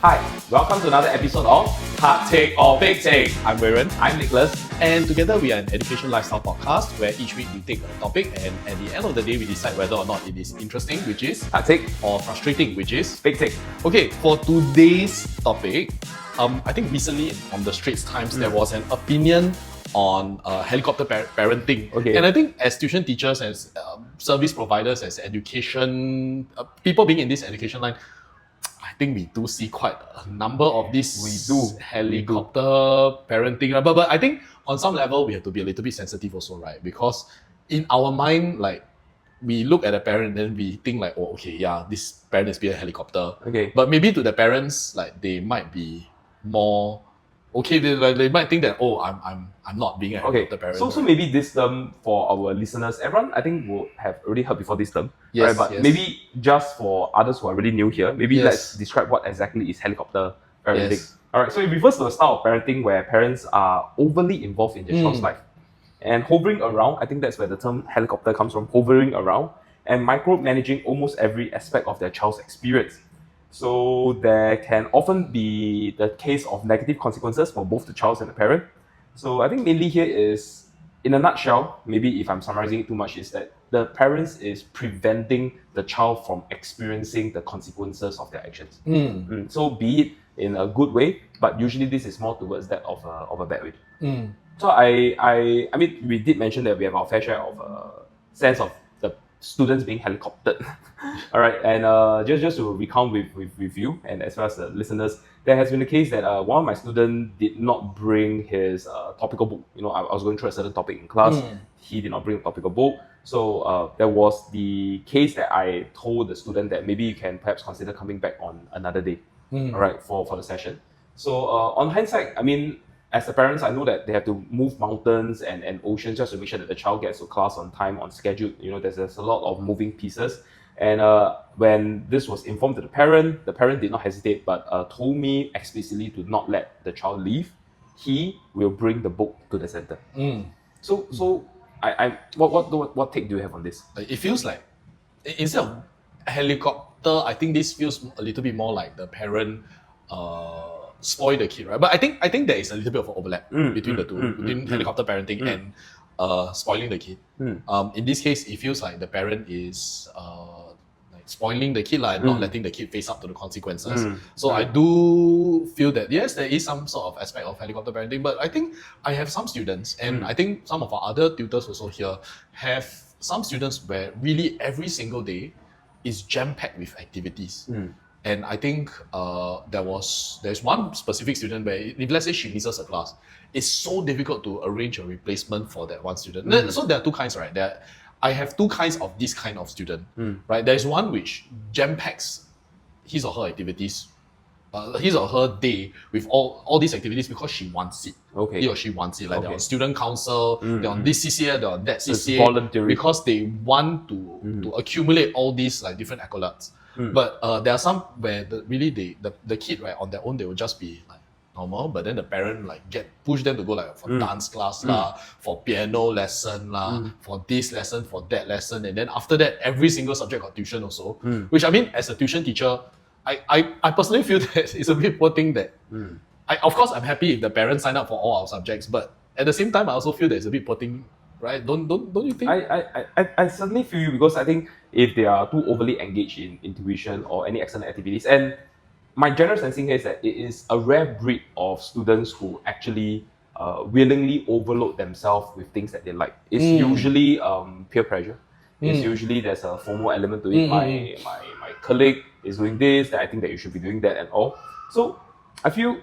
Hi, welcome to another episode of TakChek or PekChek. I'm Warren, I'm Nicholas. and together we are an education lifestyle podcast where each week we take a topic and at the end of the day we decide whether or not it is interesting, which is TakChek or frustrating, which is PekChek. Okay, for today's topic, I think recently on the Straits Times there was an opinion on helicopter parenting. Okay. And I think as tuition teachers, as service providers, as education, people being in this education line, I think we do see quite a number of these helicopter parenting. But I think on some level we have to be a little bit sensitive also, right? Because in our mind, like, we look at a parent and then we think like, oh, okay, yeah, this parent is being a helicopter. Okay. But maybe to the parents, like, they might be more okay. They might think that, oh, I'm not being a helicopter parent. So maybe this term for our listeners, everyone I think will have already heard before this term. Yes, right? But yes. maybe just for others who are really new here, maybe Yes. let's describe what exactly is helicopter parenting. Yes. Alright, so it refers to a style of parenting where parents are overly involved in their child's life. And hovering around, I think that's where the term helicopter comes from, hovering around, and micromanaging almost every aspect of their child's experience. So there can often be the case of negative consequences for both the child and the parent. So I think mainly here is, in a nutshell, maybe if I'm summarizing it too much, is that the parents is preventing the child from experiencing the consequences of their actions. So be it in a good way, but usually this is more towards that of a bad way. So I mean, we did mention that we have our fair share of sense of the students being helicoptered. All right, and just to recount with you and as well as the listeners, there has been a case that one of my students did not bring his topical book. You know, I was going through a certain topic in class. He did not bring a topical book. So there was the case that I told the student that maybe you can perhaps consider coming back on another day. All right, for the session. So on hindsight, I mean, as the parents, I know that they have to move mountains and oceans just to make sure that the child gets to class on time, on schedule. You know, there's a lot of moving pieces. And when this was informed to the parent did not hesitate, but told me explicitly to not let the child leave. He will bring the book to the center. So what take do you have on this? It feels like, instead of helicopter, I think this feels a little bit more like the parent spoil the kid, right? But I think there is a little bit of an overlap between the two, between helicopter parenting and spoiling the kid. In this case, it feels like the parent is like spoiling the kid, and not letting the kid face up to the consequences. So I do feel that yes, there is some sort of aspect of helicopter parenting, but I think I have some students, and I think some of our other tutors also here have some students where really every single day is jam-packed with activities. And I think there's one specific student where if let's say she misses a class, it's so difficult to arrange a replacement for that one student. So there are two kinds, right? I have two kinds of this kind of student, right? There's one which jam-packs his or her activities, his or her day with all these activities because she wants it. Okay. He or she wants it. Like they're on student council, they're on this CCA, they're on that CCA. It's voluntary. Because they want to accumulate all these like different accolades. But there are some where the kid, right, on their own, they will just be like normal, but then the parent like push them to go like for dance class for piano lesson for this lesson, for that lesson, and then after that every single subject got tuition also. Which I mean, as a tuition teacher, I personally feel that it's a bit poor thing that of course I'm happy if the parents sign up for all our subjects, but at the same time I also feel that it's a bit poor thing. Right? Don't you think? I certainly feel you, because I think if they are too overly engaged in tuition or any external activities, and my general sensing here is that it is a rare breed of students who actually willingly overload themselves with things that they like. It's usually peer pressure. It's usually there's a formal element to it. My colleague is doing this, that I think that you should be doing that and all. So I feel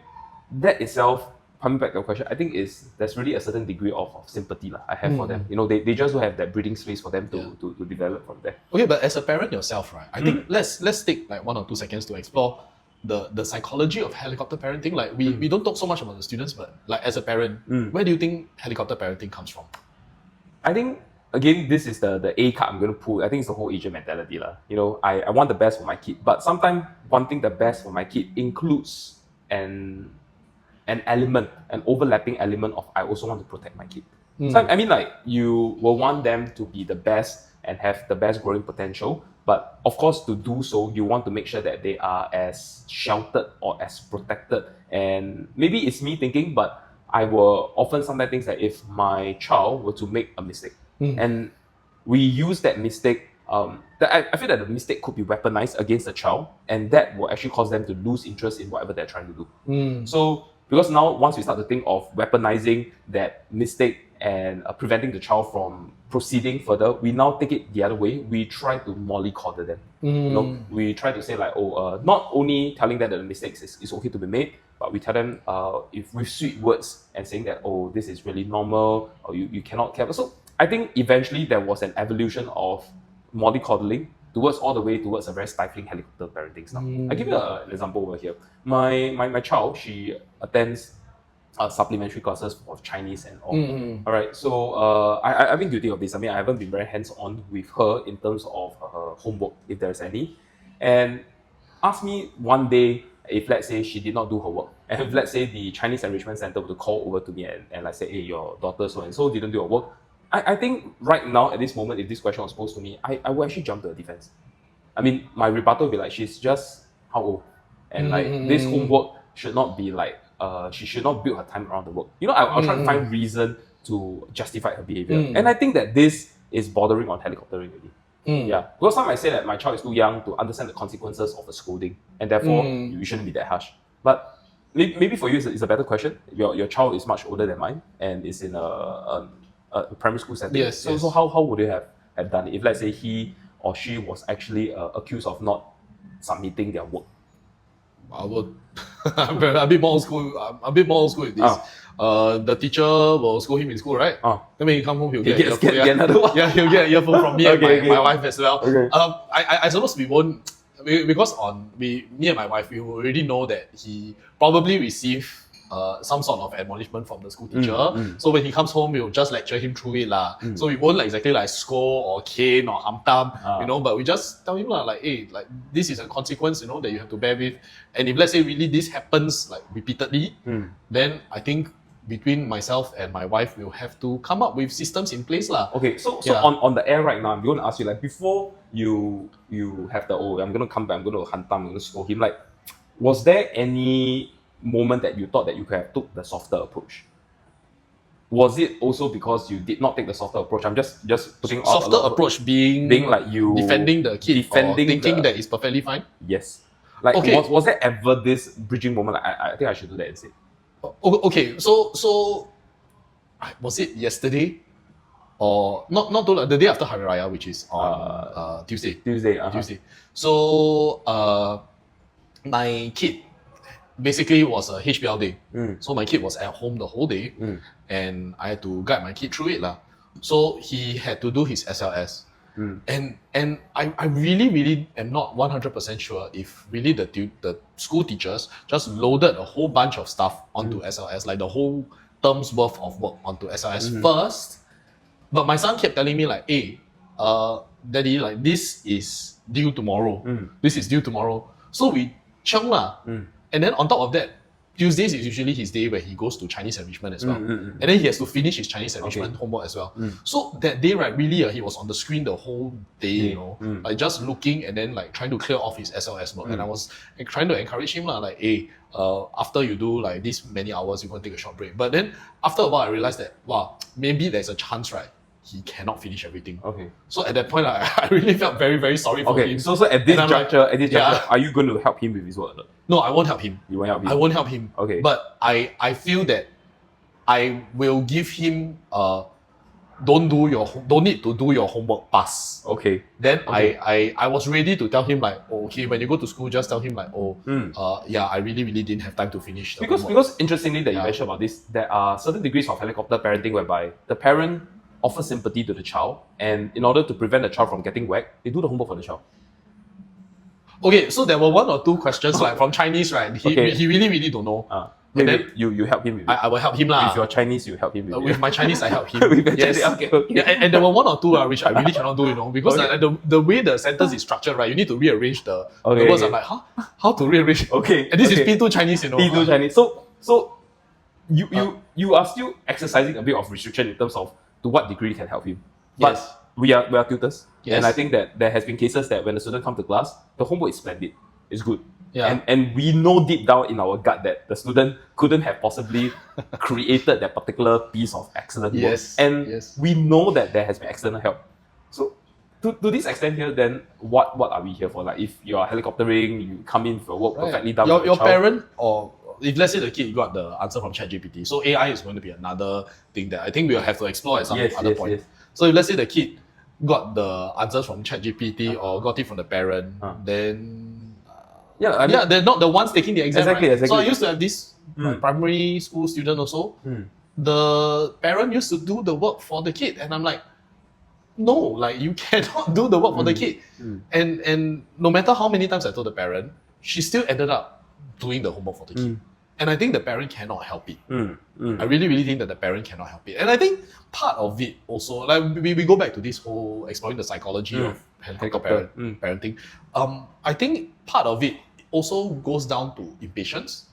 that itself, coming back to the question, I think there's really a certain degree of sympathy I have for them. You know, they just don't have that breathing space for them to develop from there. Okay, but as a parent yourself, right? I think let's take like 1 or 2 seconds to explore the psychology of helicopter parenting. Like we don't talk so much about the students, but like as a parent, where do you think helicopter parenting comes from? I think again, this is the A card I'm going to pull. I think it's the whole Asian mentality. You know, I want the best for my kid, but sometimes wanting the best for my kid includes an overlapping element of I also want to protect my kid. So I mean, like, you will want them to be the best and have the best growing potential, But of course, to do so, you want to make sure that they are as sheltered or as protected. And maybe it's me thinking, but I will often sometimes think that if my child were to make a mistake, and we use that mistake, I feel that the mistake could be weaponized against the child, and that will actually cause them to lose interest in whatever they're trying to do. So, because now once we start to think of weaponizing that mistake and preventing the child from proceeding further, we now take it the other way. We try to mollycoddle them. You know, we try to say like, not only telling them that the mistakes is okay to be made, but we tell them if with sweet words and saying that, this is really normal, or you cannot care. So I think eventually there was an evolution of mollycoddling all the way towards a very stifling helicopter parenting style. I give you an example over here. My child, she attends supplementary classes of Chinese and all. All right, so I've been guilty of this. I mean, I haven't been very hands-on with her in terms of her homework, if there's any. And ask me one day if, let's say, she did not do her work, and if, let's say, the Chinese Enrichment Center were to call over to me and like say, hey, your daughter so-and-so didn't do her work, I think right now, at this moment, if this question was posed to me, I would actually jump to the defense. I mean, my rebuttal would be like, she's just how old? And like, this homework should not be like, she should not build her time around the work. You know, I'll try to find reason to justify her behavior. And I think that this is bordering on helicoptering really. Yeah, because some might say that my child is too young to understand the consequences of a scolding, and therefore you shouldn't be that harsh. But maybe for you it's a better question. Your child is much older than mine and is in a primary school setting. Yes, so how would you have done it if, let's say, he or she was actually accused of not submitting their work? I would. I'm a bit more old school. I'm a bit more old school with this. The teacher will scold him in school, right? Then when he come home, he'll get another one. Yeah, he'll get an earphone from me and my wife as well. Okay. I suppose we won't, because me and my wife, we already know that he probably received some sort of admonishment from the school teacher. So when he comes home, we'll just lecture him through it lah. So we won't exactly like scold or cane or hamtam, but we just tell him like, hey, like this is a consequence, that you have to bear with. And if let's say really this happens like repeatedly, then I think between myself and my wife, we'll have to come up with systems in place lah. Okay, so on the air right now, I'm going to ask you, like, before you have the I'm going to come back, I'm going to hantam, I'm going to scold him, like, was there any moment that you thought that you could have took the softer approach? Was it also because you did not take the softer approach? I'm just putting out softer approach being like you defending the kid, or thinking that it's perfectly fine. Yes. Like, was there ever this bridging moment? Like, I think I should do that instead. Okay, so was it yesterday or not the day after Hari Raya, which is on Tuesday. Tuesday. So my kid basically was a HBL day. So my kid was at home the whole day, and I had to guide my kid through it lah. So he had to do his SLS. And I really am not 100% sure if really the school teachers just loaded a whole bunch of stuff onto SLS, like the whole term's worth of work onto SLS first. But my son kept telling me like, hey, daddy, like this is due tomorrow. This is due tomorrow. So we chung lah. And then on top of that, Tuesdays is usually his day where he goes to Chinese enrichment as well. And then he has to finish his Chinese enrichment homework as well. So that day, right, really, he was on the screen the whole day, like just looking and then like trying to clear off his SLS work. And I was trying to encourage him, like, hey, after you do like this many hours, you're going to take a short break. But then after a while, I realized that, wow, maybe there's a chance, right? He cannot finish everything. Okay. So at that point, I really felt very, very sorry for him. So at this juncture, are you going to help him with his work? No, I won't help him. You won't help him? I won't help him. Okay. But I feel that I will give him don't need to do your homework pass. Okay. Then I was ready to tell him like, okay, when you go to school, just tell him like, I really didn't have time to finish the homework. Because interestingly that you mentioned about this, there are certain degrees of helicopter parenting whereby the parent offers sympathy to the child, and in order to prevent the child from getting whacked, they do the homework for the child. Okay, so there were one or two questions like from Chinese, right? He really don't know. And then you help him with it. I will help him lah. With your Chinese, you help him with it. With my Chinese, I help him. Yes. Okay. Yeah, and there were one or two which I really cannot do, because the way the sentence is structured, right, you need to rearrange the words. I'm like, how to rearrange? Okay. And this is P2 Chinese, P2 Chinese. So you are still exercising a bit of restriction in terms of to what degree you can help him. But we are tutors, Yes. and I think that there has been cases that when the student come to class, the homework is splendid, it's good. Yeah. And we know deep down in our gut that the student couldn't have possibly created that particular piece of excellent Yes, work. And yes. we know that there has been external help. So to this extent here, then what are we here for? Like if you're helicoptering, you come in for work perfectly done. Your, for your child. parent, or if let's say the kid got the answer from ChatGPT, so AI is going to be another thing that I think we'll have to explore at some other point. Yes. So if let's say the kid got the answers from ChatGPT or got it from the parent, then I mean, they're not the ones taking the exam. Exactly, right? exactly. So I used to have this my primary school student also. The parent used to do the work for the kid, and I'm like, no, like you cannot do the work for the kid. And no matter how many times I told the parent, she still ended up doing the homework for the kid. And I think the parent cannot help it. I really, really think that the parent cannot help it. And I think part of it also, like we go back to this whole exploring the psychology of helicopter parenting. I think part of it also goes down to impatience.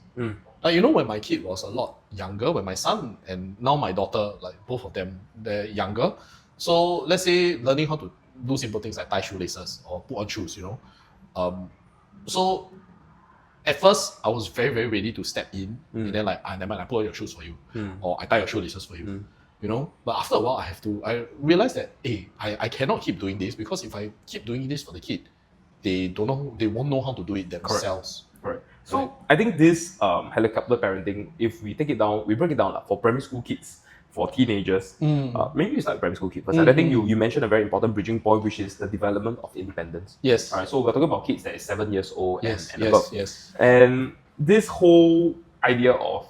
Like, you know, when my kid was a lot younger, when my son and now my daughter, like both of them, they're younger. So let's say learning how to do simple things like tie shoelaces or put on shoes, you know. So at first, I was very, very ready to step in and then like, never mind, I put on your shoes for you or I tie your shoelaces for you, you know. But after a while, I realized that, hey, I cannot keep doing this, because if I keep doing this for the kid, they won't know how to do it themselves. Correct. So I think this helicopter parenting, if we take it down, we break it down for primary school kids, for teenagers, maybe it's like primary school kids. I think you mentioned a very important bridging point, which is the development of independence. Yes. All right. So we're talking about kids that is 7 years old and Yes. above. Yes. And this whole idea of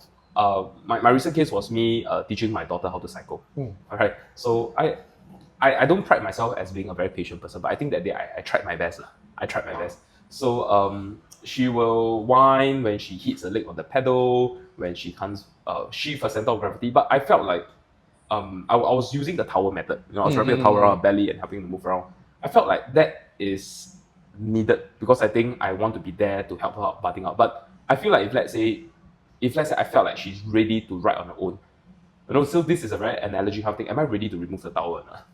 my recent case was me teaching my daughter how to cycle. All right. So I don't pride myself as being a very patient person, but I think that day I tried my best. I tried my best. So she will whine when she hits a leg on the pedal, when she can't shift her center of gravity. But I felt like I was using the tower method. You know, I was wrapping the towel around her belly and helping her move around. I felt like that is needed because I think I want to be there to help her out, butting out. But I feel like if let's say I felt like she's ready to ride on her own, you know, so this is a very analogy how thing. Am I ready to remove the towel or not?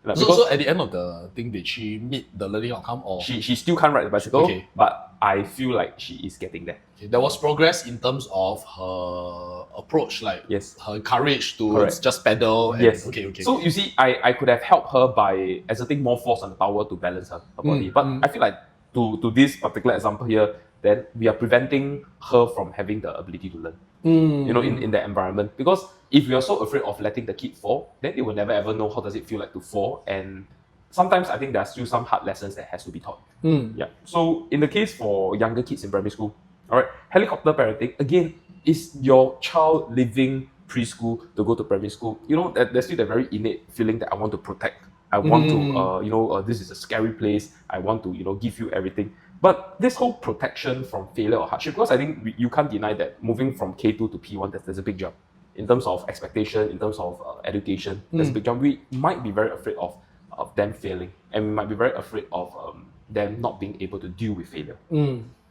Like, So at the end of the thing, did she meet the learning outcome, or she still can't ride the bicycle, but I feel like she is getting there. there was progress in terms of her approach, like her courage to just pedal? And, Okay. So you see, I could have helped her by exerting more force on the tower to balance her body. But I feel like to this particular example here, then we are preventing her from having the ability to learn. You know, in that environment. Because if we are so afraid of letting the kid fall, then they will never ever know how does it feel like to fall. And sometimes I think there are still some hard lessons that has to be taught. Yeah. So in the case for younger kids in primary school, all right, helicopter parenting, again, is your child leaving preschool to go to primary school. You know, there's still a very innate feeling that I want to protect. I want to, this is a scary place. I want to, give you everything. But this whole protection from failure or hardship, because I think you can't deny that moving from K2 to P1, there's a big jump. In terms of expectation, in terms of education, there's a big jump. We might be very afraid of them failing, and we might be very afraid of them not being able to deal with failure.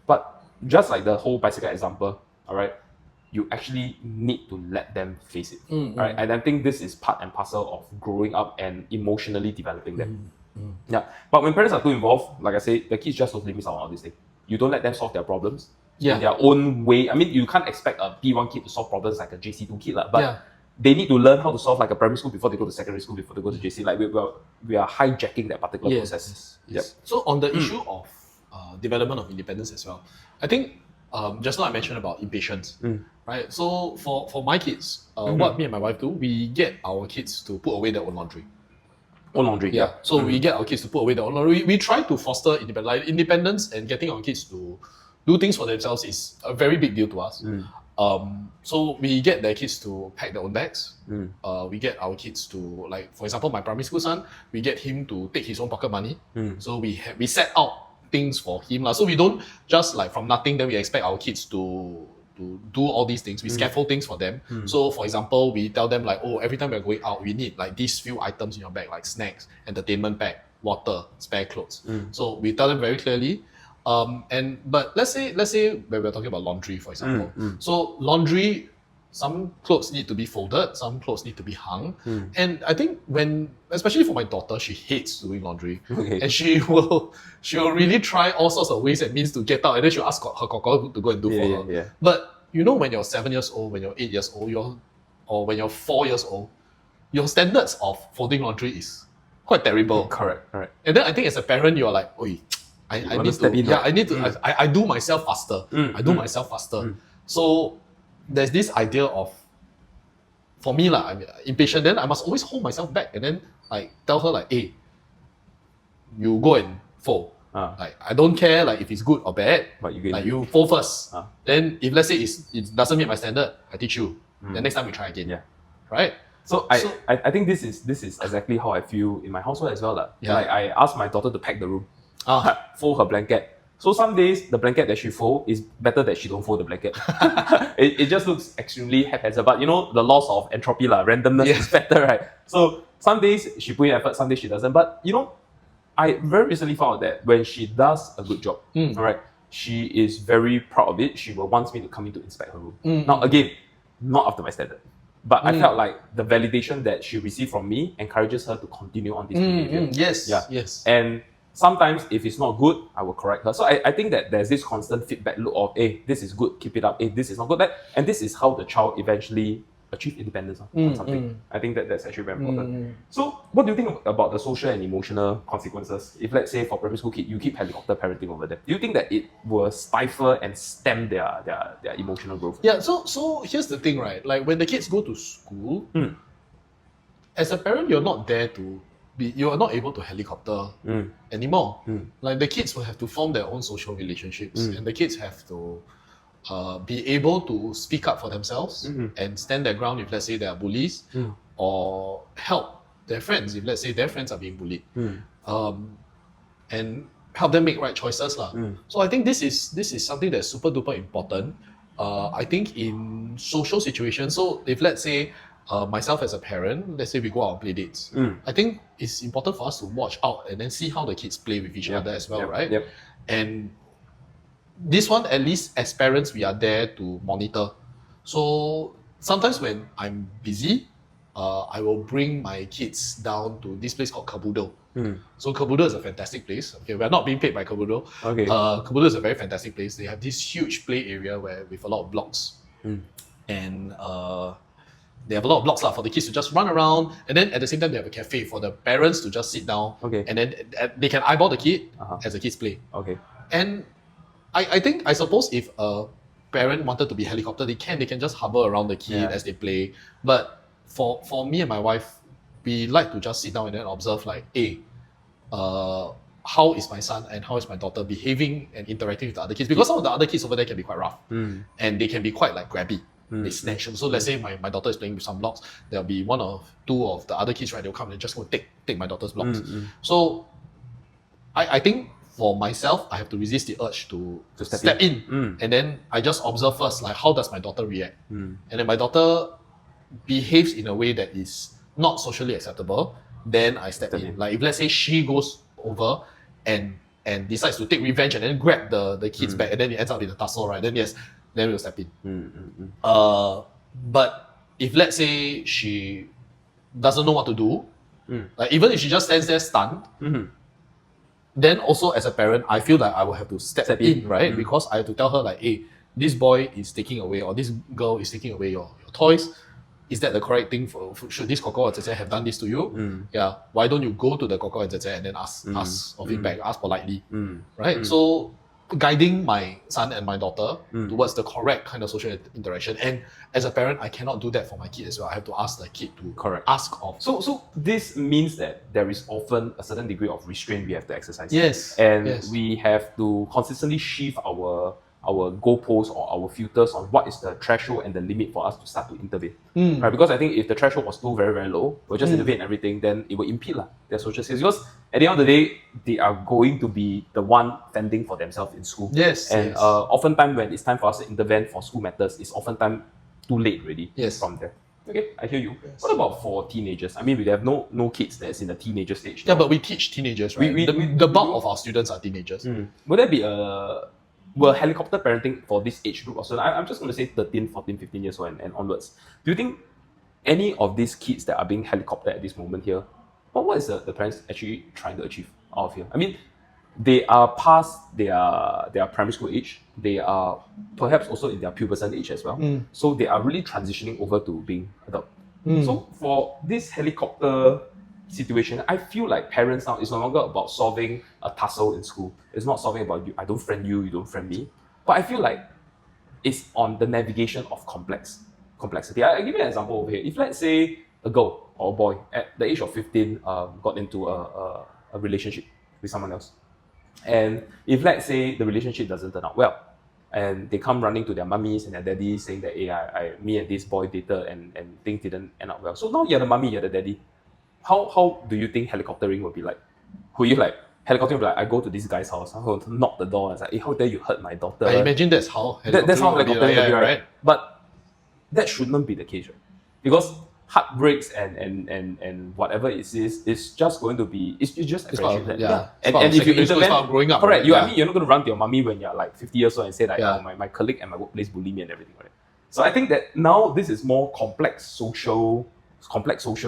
But just like the whole bicycle example, all right, you actually need to let them face it. Right? And I think this is part and parcel of growing up and emotionally developing them. Yeah, but when parents are too involved, like I say, the kids just totally miss out on all these things. You don't let them solve their problems in their own way. I mean, you can't expect a P1 kid to solve problems like a JC2 kid, but they need to learn how to solve like a primary school before they go to secondary school, before they go to JC. Like we are hijacking that particular process. Yes. So on the issue of development of independence as well, I think just now I mentioned about impatience, right? So for my kids, what me and my wife do, we get our kids to put away their own laundry. So we get our kids to put away their own laundry. We try to foster independence, and getting our kids to do things for themselves is a very big deal to us. So we get their kids to pack their own bags. We get our kids to, like, for example, my primary school son, we get him to take his own pocket money. So we set out things for him. So we don't just like from nothing, then we expect our kids to do all these things. We scaffold things for them. So for example, we tell them like, oh, every time we're going out, we need like these few items in your bag, like snacks, entertainment bag, water, spare clothes. So we tell them very clearly. But let's say when we're talking about laundry, for example. So laundry, some clothes need to be folded, some clothes need to be hung. And I think especially for my daughter, she hates doing laundry. Okay. And she'll really try all sorts of ways and means to get out, and then she'll ask her koko to go and do for her. Yeah. But you know, when you're 7 years old, when you're 8 years old, or when you're 4 years old, your standards of folding laundry is quite terrible. Correct. And then I think as a parent, you're like, oi, I need to, I need to, I do myself faster. I do myself faster. So there's this idea of, for me, I'm impatient, then I must always hold myself back and then like tell her like, hey, you go and fold. Like, I don't care like if it's good or bad, but you fold first. Then if let's say it doesn't meet my standard, I teach you. Then next time we try again. Yeah. Right? So I think this is exactly how I feel in my household as well. Like I asked my daughter to pack the room, fold her blanket. So some days the blanket that she fold is better that she don't fold the blanket. it just looks extremely haphazard. But you know, the laws of entropy, randomness is better, right? So some days she put in effort, some days she doesn't. But you know, I very recently found out that when she does a good job, all right, she is very proud of it. She will want me to come in to inspect her room. Now again, not up to my standard. But I felt like the validation that she received from me encourages her to continue on this behavior. Yes. And sometimes if it's not good, I will correct her. So I think that there's this constant feedback loop of, hey, this is good, keep it up. Hey, this is not good. And this is how the child eventually achieve independence on something. I think that's actually very important. So what do you think about the social and emotional consequences? If let's say for primary school kid, you keep helicopter parenting over them, do you think that it will stifle and stem their emotional growth? Yeah, so here's the thing, right? Like when the kids go to school, as a parent, you're not there to you are not able to helicopter anymore. Like the kids will have to form their own social relationships, and the kids have to be able to speak up for themselves and stand their ground if let's say they are bullies, or help their friends if let's say their friends are being bullied, and help them make right choices. So I think this is something that's super duper important. I think in social situations, so if let's say myself as a parent, let's say we go out and play dates, I think it's important for us to watch out and then see how the kids play with each other as well, right? And this one, at least as parents, we are there to monitor. So sometimes when I'm busy, I will bring my kids down to this place called Kabudo. So Kabudo is a fantastic place. Okay, we are not being paid by Kabudo. Okay. Kabudo is a very fantastic place. They have this huge play area with a lot of blocks. And they have a lot of blocks for the kids to just run around, and then at the same time they have a cafe for the parents to just sit down, and then they can eyeball the kid as the kids play. And I suppose if a parent wanted to be helicopter, they can just hover around the kid as they play. But for me and my wife, we like to just sit down and then observe like, hey, how is my son and how is my daughter behaving and interacting with the other kids? Because some of the other kids over there can be quite rough, and they can be quite like grabby. They snatch. So let's say my daughter is playing with some blocks, there'll be one or two of the other kids, right? They'll come and just go take my daughter's blocks. So I think for myself, I have to resist the urge to step in. And then I just observe first, like how does my daughter react? And then my daughter behaves in a way that is not socially acceptable, then I step in. Like if let's say she goes over and decides to take revenge and then grab the kid's back and then it ends up in a tussle, right? Then yes, then we'll step in. But if let's say she doesn't know what to do, like even if she just stands there stunned, then also as a parent, I feel like I will have to step in, right? Because I have to tell her like, hey, this boy is taking away, or this girl is taking away your toys. Is that the correct thing? Should this Koko or Zeze have done this to you? Yeah. Why don't you go to the Koko and Zeze and then ask of feedback, ask politely, right? So guiding my son and my daughter towards the correct kind of social interaction. And as a parent, I cannot do that for my kid as well. I have to ask the kid to ask of. So this means that there is often a certain degree of restraint we have to exercise. Yes. And we have to consistently shift our goalposts or our filters on what is the threshold and the limit for us to start to intervene. Right? Because I think if the threshold was too very, very low, we'll just intervene in everything, then it will impede their social skills. Because at the end of the day, they are going to be the one fending for themselves in school. And oftentimes when it's time for us to intervene for school matters, it's oftentimes too late already from there. Okay, I hear you. What about for teenagers? I mean, we have no kids that's in the teenager stage. Yeah, but we teach teenagers, right? The bulk of our students are teenagers. Would there be a were helicopter parenting for this age group also, I'm just going to say 13, 14, 15 years old and onwards, do you think any of these kids that are being helicoptered at this moment here, what is the parents actually trying to achieve out of here? I mean, they are past their primary school age. They are perhaps also in their pubescent age as well. So they are really transitioning over to being adult. So for this helicopter situation, I feel like parents now, it's no longer about solving a tussle in school. It's not solving about you, I don't friend you, you don't friend me. But I feel like it's on the navigation of complexity. I give you an example over here. If let's say a girl or a boy at the age of 15 got into a relationship with someone else, and if let's say the relationship doesn't turn out well, and they come running to their mummies and their daddies saying that, hey, me and this boy dated and things didn't end up well. So now you're the mummy, you're the daddy. How do you think helicoptering will be like? Will you like helicoptering will be like, I go to this guy's house, I go to knock the door, and it's like, hey, how dare you hurt my daughter? I imagine that's how helicoptering that's how will be helicoptering like, will be, yeah, right? But that shouldn't be the case, right? Because heartbreaks and whatever it is just going to be, it's just It's part of, appreciated. yeah. And if you It's part intervene, of growing up, correct, right? I mean, you're not going to run to your mommy when you're like 50 years old and say like, Yeah. oh, my colleague at my workplace bully me and everything, right? So I think that now this is more complex social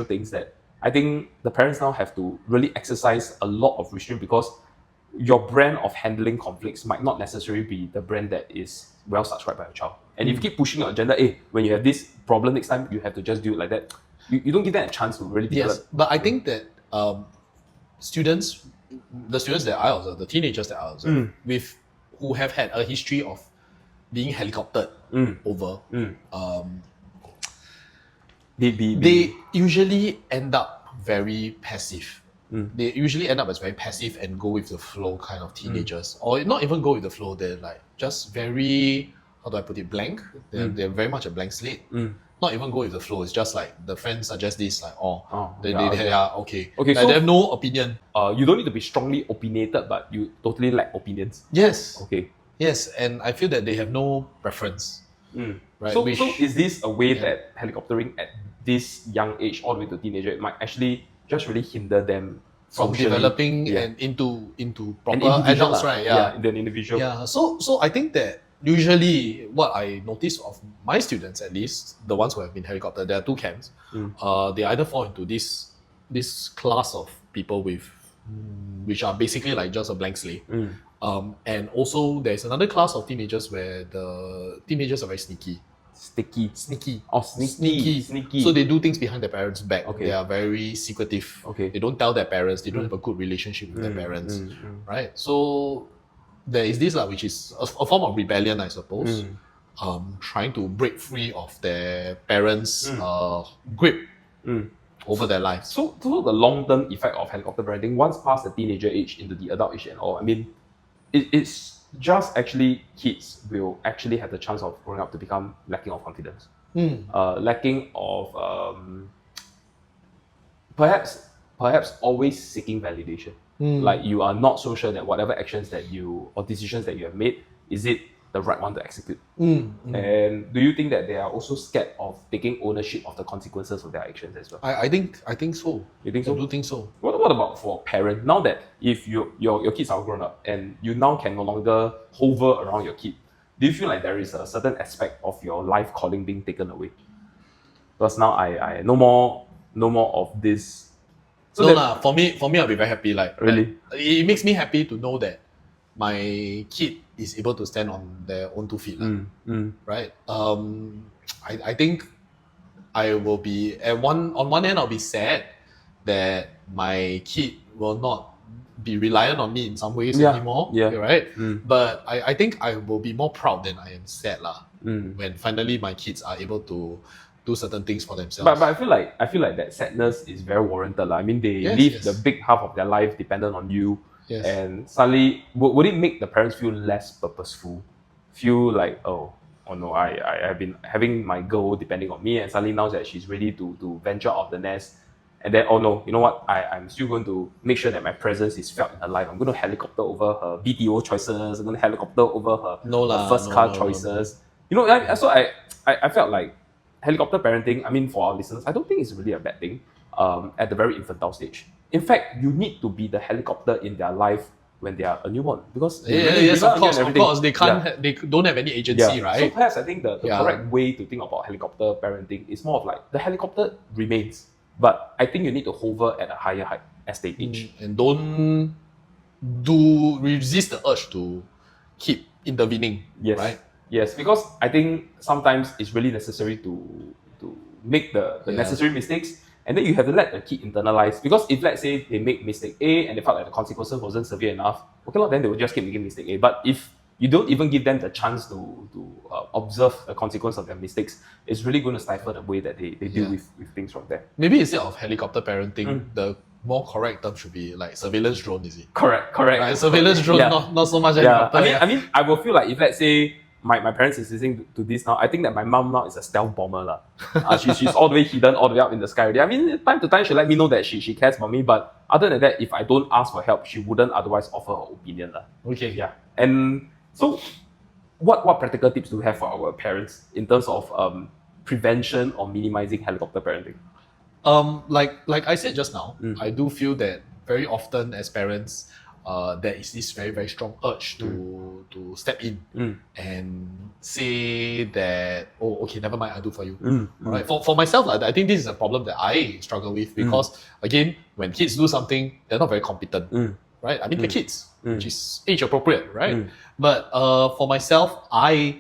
things that I think the parents now have to really exercise a lot of restraint, because your brand of handling conflicts might not necessarily be the brand that is well subscribed by your child. And if you keep pushing your agenda, when you have this problem next time, you have to just do it like that. You don't give them a chance to really develop. Yes, but I think that the students that I observe, the teenagers that I observe, who have had a history of being helicoptered over, they usually end up very passive. They usually end up as very passive and go with the flow kind of teenagers, or not even go with the flow. They're like just very, how do I put it, blank. They're very much a blank slate. Not even go with the flow. It's just like the friends suggest this, like they are okay. Okay, Like, so they have no opinion. you don't need to be strongly opinionated, but you totally lack opinions. Yes. Okay. Yes, and I feel that they have no preference. Right? So is this a way that helicoptering at this young age, all the way to teenager, it might actually just really hinder them from socially? developing and into proper adults, right? Yeah, in an individual. Yeah. So I think that usually what I notice of my students, at least the ones who have been helicoptered, there are two camps. They either fall into this class of people with which are basically like just a blank slate. And also there's another class of teenagers where the teenagers are very sneaky. Sneaky. Oh, sneaky. So they do things behind their parents' back. Okay. They are very secretive. Okay. They don't tell their parents. They don't have a good relationship with their parents. Right? So there is this, which is a form of rebellion, I suppose. Trying to break free of their parents' grip over their lives. So the long-term effect of helicopter parenting, once past the teenager age into the adult age and all, I mean, it's just actually kids will actually have the chance of growing up to become lacking of confidence, lacking of perhaps always seeking validation. Like you are not so sure that whatever actions that you or decisions that you have made, is it the right one to execute? And do you think that they are also scared of taking ownership of the consequences of their actions as well? I think so. You think so? I do think so. What about for parents? Now that if your kids are grown up and you now can no longer hover around your kid, do you feel like there is a certain aspect of your life calling being taken away? Because now I no more of this. So for me I'll be very happy. Really? It makes me happy to know that my kid is able to stand on their own 2 feet. Right? I think I will be on one end I'll be sad that my kid will not be reliant on me in some ways anymore. Right? But I think I will be more proud than I am sad when finally my kids are able to do certain things for themselves. But I feel like that sadness is very warranted. I mean, they live the big half of their life dependent on you. Yes. And suddenly, would it make the parents feel less purposeful? Feel like, oh no, I've been having my girl depending on me, and suddenly now that she's ready to venture out of the nest, and then, oh no, you know what, I'm still going to make sure that my presence is felt in her life. I'm going to helicopter over her BTO choices. I'm going to helicopter over her first car choices. You know, so I felt like helicopter parenting, I mean, for our listeners, I don't think it's really a bad thing at the very infantile stage. In fact, you need to be the helicopter in their life when they are a newborn, because Yes, of course, they can't, Yeah. they don't have any agency, So right? perhaps I think the Yeah. correct way to think about helicopter parenting is more of like the helicopter remains, but I think you need to hover at a higher height as they age. And don't resist the urge to keep intervening, Yes. right? Yes, because I think sometimes it's really necessary to make the necessary mistakes, and then you have to let the kid internalize. Because if let's say they make mistake A and they felt like the consequences wasn't severe enough, okay, then they will just keep making mistake A. But if you don't even give them the chance to observe the consequence of their mistakes, it's really going to stifle the way that they deal with things from there. Maybe instead of helicopter parenting, the more correct term should be like surveillance drone, is it? Correct. Right, surveillance drone, Yeah. not so much helicopter. I mean, I will feel like if let's say my parents is listening to this now, I think that my mom now is a stealth bomber lah. She's all the way hidden, all the way up in the sky already. I mean, time to time she let me know that she cares for me, but other than that, if I don't ask for help, she wouldn't otherwise offer her opinion lah. Okay. Yeah. And so, what practical tips do we have for our parents in terms of prevention or minimizing helicopter parenting? Like I said just now, I do feel that very often as parents, there is this very, very strong urge to step in and say that, oh, okay, never mind, I'll do for you. Right? For myself, I think this is a problem that I struggle with because, again, when kids do something, they're not very competent. Right? I mean, they're kids, which is age appropriate, right? But for myself, I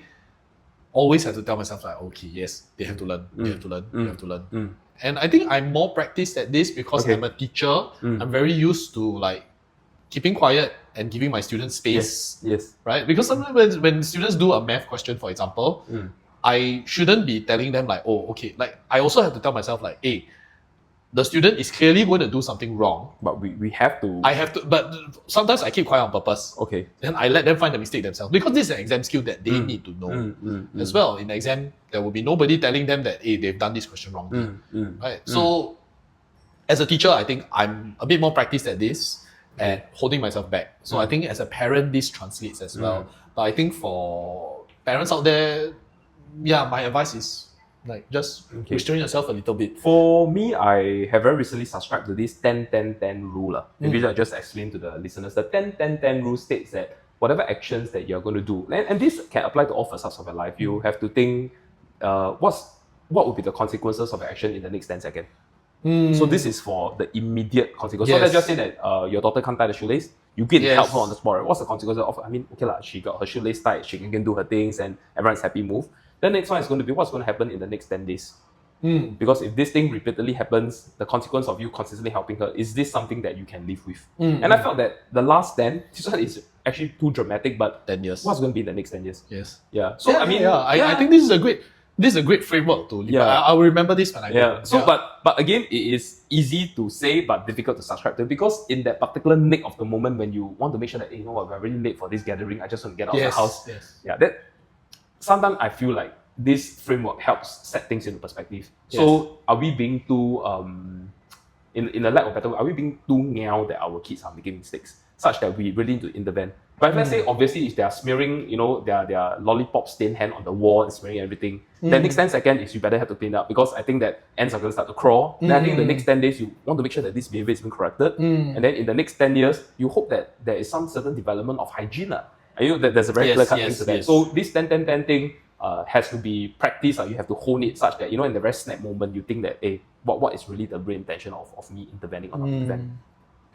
always have to tell myself, like, okay, yes, they have to learn, they have to learn, they have to learn. And I think I'm more practiced at this because I'm a teacher. I'm very used to like keeping quiet and giving my students space. Yes. Right? Because sometimes when students do a math question, for example, I shouldn't be telling them like, oh, okay. Like I also have to tell myself like, hey, the student is clearly going to do something wrong. But we have to. I have to, but sometimes I keep quiet on purpose. Okay. Then I let them find the mistake themselves because this is an exam skill that they need to know as well. In the exam, there will be nobody telling them that, hey, they've done this question wrongly. Right? So, as a teacher, I think I'm a bit more practiced at this and holding myself back. So I think as a parent, this translates as well. But I think for parents out there, yeah, my advice is like just restrain yourself a little bit. For me, I have very recently subscribed to this 10-10-10 rule. Maybe I'll just explain to the listeners. The 10-10-10 rule states that whatever actions that you're going to do, and this can apply to all facets of your life, you have to think what would be the consequences of your action in the next 10 seconds. So this is for the immediate consequence. So let's just say that your daughter can't tie the shoelace. You get help her on the spot. Right? What's the consequence of? I mean, okay lah, she got her shoelace tied. She can do her things, and everyone's happy. Move. The next one is going to be what's going to happen in the next 10 days. Because if this thing repeatedly happens, the consequence of you consistently helping her, is this something that you can live with? And I felt that the last 10, this one is actually too dramatic, but 10 years. What's going to be in the next 10 years? Yes. Yeah. So I mean, I think this is a great framework to live. Yeah. I will remember this when I go. So but again, it is easy to say but difficult to subscribe to, because in that particular nick of the moment when you want to make sure that, hey, you know what, we're really late for this gathering, I just want to get out of the house. Yeah, that sometimes I feel like this framework helps set things into perspective. So are we being too in a lack of better word, are we being too meow that our kids are making mistakes such that we really need to intervene? But if let's say obviously if they are smearing, you know, their lollipop stained hand on the wall and smearing everything, then next 10 seconds is you better have to clean up, because I think that ends are going to start to crawl. Then I think the next 10 days you want to make sure that this behavior is being corrected. And then in the next 10 years, you hope that there is some certain development of hygiene. And you know that there's a very clear cut thing to that. So this 10-10-10 thing has to be practiced. You have to hone it such that, you know, in the very snap moment, you think that, hey, what is really the real intention of me intervening or not intervening?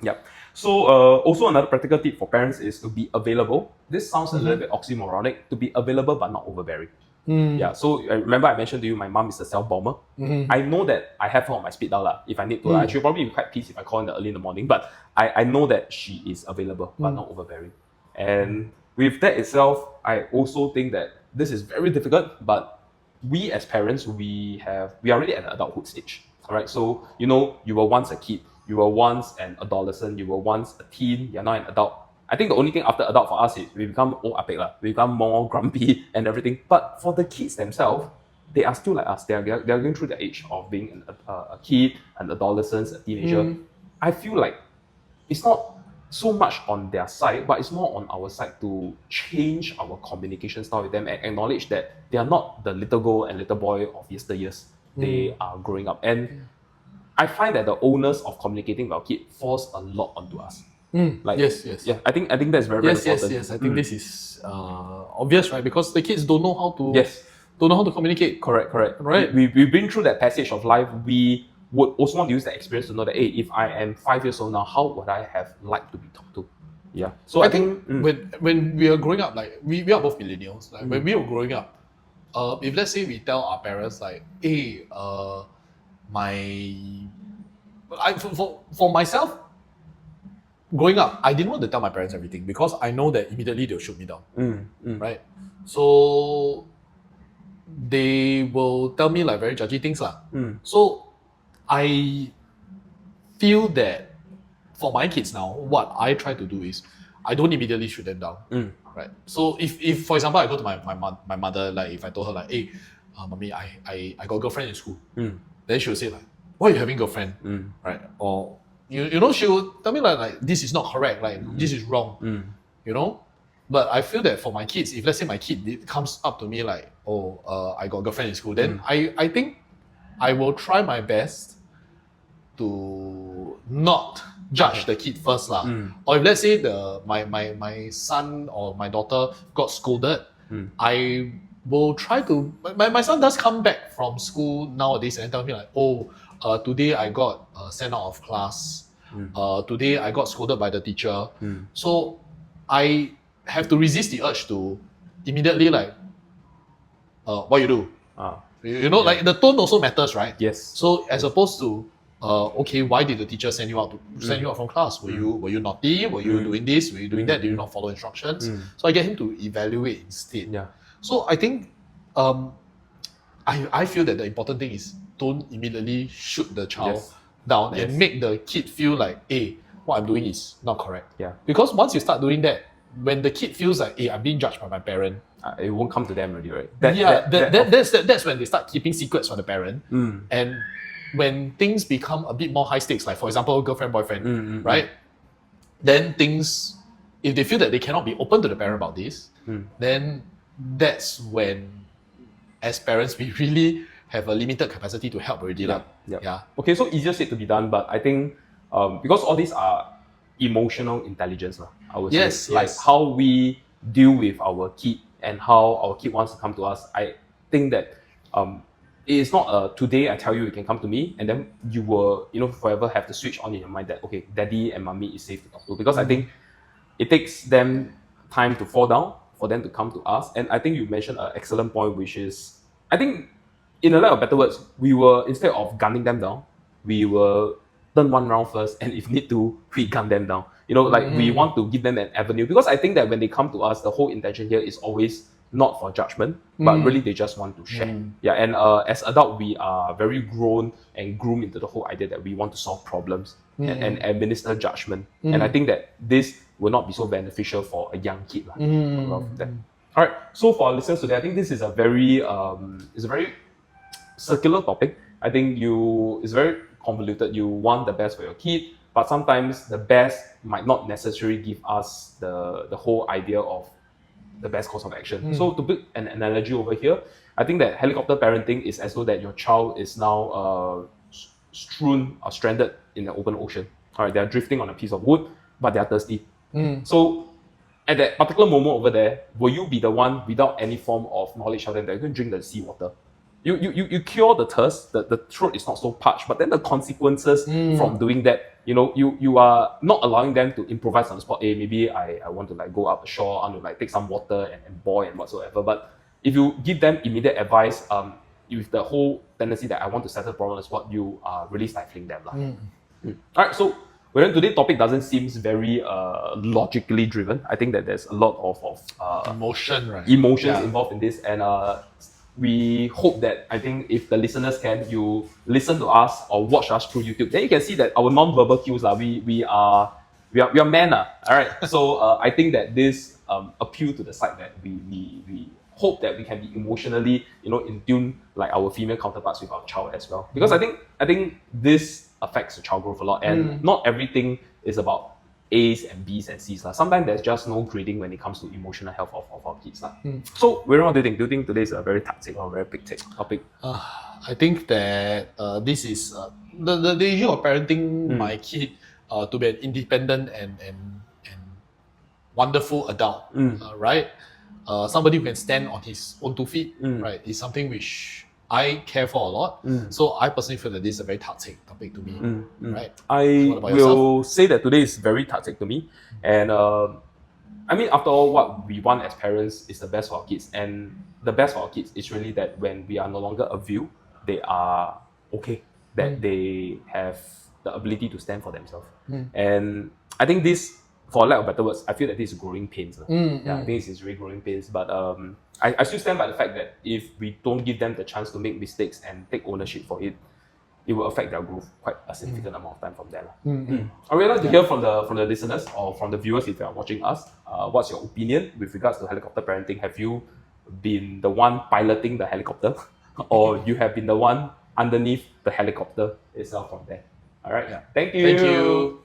Yep. So also another practical tip for parents is to be available. This sounds a little bit oxymoronic, to be available but not overbearing. Yeah. So I remember I mentioned to you, my mom is a self bomber. I know that I have her on my speed dial if I need to. She'll probably be quite pissed if I call her early in the morning, but I know that she is available but not overbearing. And with that itself, I also think that this is very difficult, but we as parents, we are already at the adulthood stage. All right. So, you know, you were once a kid. You were once an adolescent, you were once a teen, you're now an adult. I think the only thing after adult for us is we become old apek lah. We become more grumpy and everything. But for the kids themselves, they are still like us. They're going through the age of being a kid, an adolescent, a teenager. I feel like it's not so much on their side, but it's more on our side to change our communication style with them and acknowledge that they are not the little girl and little boy of yesteryears. They are growing up. And I find that the onus of communicating with our kid falls a lot onto us. Like, yes, yes. yeah, I think that's very, very Yes, yes, important. yes. I think this is obvious, right? Because the kids don't know how to don't know how to communicate. Correct. Right. We've been through that passage of life. We would also want to use that experience to know that, hey, if I am 5 years old now, how would I have liked to be talked to? Yeah. So I think when we are growing up, like we are both millennials. Like when we were growing up, if let's say we tell our parents like, hey, for myself, growing up, I didn't want to tell my parents everything because I know that immediately they'll shoot me down. Right? So they will tell me like very judgy things. So I feel that for my kids now, what I try to do is I don't immediately shoot them down. Right? So if for example I go to my mother, like if I told her like, hey, mommy, I got a girlfriend in school, then she'll say like, why are you having a girlfriend? Right? Or you know, she will tell me like this is not correct, like this is wrong. You know? But I feel that for my kids, if let's say my kid comes up to me like, oh, I got a girlfriend in school, then I think I will try my best to not judge the kid first. Or if let's say my son or my daughter got scolded, I will try to... My son does come back from school nowadays and tell me like, oh, today I got sent out of class. Today I got scolded by the teacher. So I have to resist the urge to immediately like, what you do? You know, like the tone also matters, right? Yes. So as opposed to, okay, why did the teacher send you out from class? Were you naughty? Were you doing this? Were you doing that? Did you not follow instructions? So I get him to evaluate instead. Yeah. So I think, I feel that the important thing is don't immediately shoot the child down and make the kid feel like, hey, what I'm doing is not correct. Yeah. Because once you start doing that, when the kid feels like, hey, I'm being judged by my parent, it won't come to them already, right? That's when they start keeping secrets from the parent. And when things become a bit more high stakes, like for example, girlfriend, boyfriend, right? Then things, if they feel that they cannot be open to the parent about this, then that's when, as parents, we really have a limited capacity to help already. Yeah. Okay, so easier said to be done, but I think because all these are emotional intelligence, I would say. Like how we deal with our kid and how our kid wants to come to us. I think that it is not today I tell you can come to me and then you will forever have the switch on in your mind that okay, daddy and mommy is safe to talk to, because I think it takes them time to fall down for them to come to us. And I think you mentioned an excellent point, which is I think in a lot of better words, we will, instead of gunning them down, we will turn one round first, and if need to, we gun them down. Like we want to give them an avenue, because I think that when they come to us, the whole intention here is always not for judgment, but really they just want to share. Yeah, and as adult, we are very grown and groomed into the whole idea that we want to solve problems and administer judgment. And I think that this will not be so beneficial for a young kid. All right, so for our listeners today, I think this is a very circular topic. I think it's very convoluted. You want the best for your kid, but sometimes the best might not necessarily give us the whole idea of the best course of action. So to put an analogy over here, I think that helicopter parenting is as though that your child is now strewn or stranded in the open ocean. All right, they are drifting on a piece of wood, but they are thirsty. So at that particular moment over there, will you be the one without any form of knowledge of them that you can drink the seawater? You cure the thirst, the throat is not so parched, but then the consequences from doing that, you are not allowing them to improvise on the spot. Hey, maybe I want to like go up ashore, I want to like take some water and boil and whatsoever. But if you give them immediate advice, with the whole tendency that I want to settle the problem on the spot, you are really stifling them. All right, so whereas today's topic doesn't seem very logically driven, I think that there's a lot of emotions involved in this, and we hope that, I think if the listeners can, you listen to us or watch us through YouTube, then you can see that our non-verbal cues we are men. All right. So I think that this appeal to the side that we hope that we can be emotionally in tune like our female counterparts with our child as well. Because I think this affects the child growth a lot, and not everything is about A's and B's and C's. Sometimes there's just no grading when it comes to emotional health of our kids. So, what do you think? Do you think today is a very TakChek or a very PekChek topic? I think that this is the issue of parenting my kid to be an independent and wonderful adult, right? Somebody who can stand on his own 2 feet, right, is something which I care for a lot. So I personally feel that this is a very TakChek topic to me, right? I What about will say that today is very TakChek to me, and I mean, after all, what we want as parents is the best for our kids, and the best for our kids is really that when we are no longer a view, they are okay, that they have the ability to stand for themselves. And I think this, for lack of better words, I feel that this is growing pains. Yeah, I think this is really growing pains. But I still stand by the fact that if we don't give them the chance to make mistakes and take ownership for it, it will affect their growth quite a significant amount of time from there. I would like to hear from the listeners or from the viewers if you are watching us. What's your opinion with regards to helicopter parenting? Have you been the one piloting the helicopter, or you have been the one underneath the helicopter itself from there? All right. Yeah. Thank you. Thank you.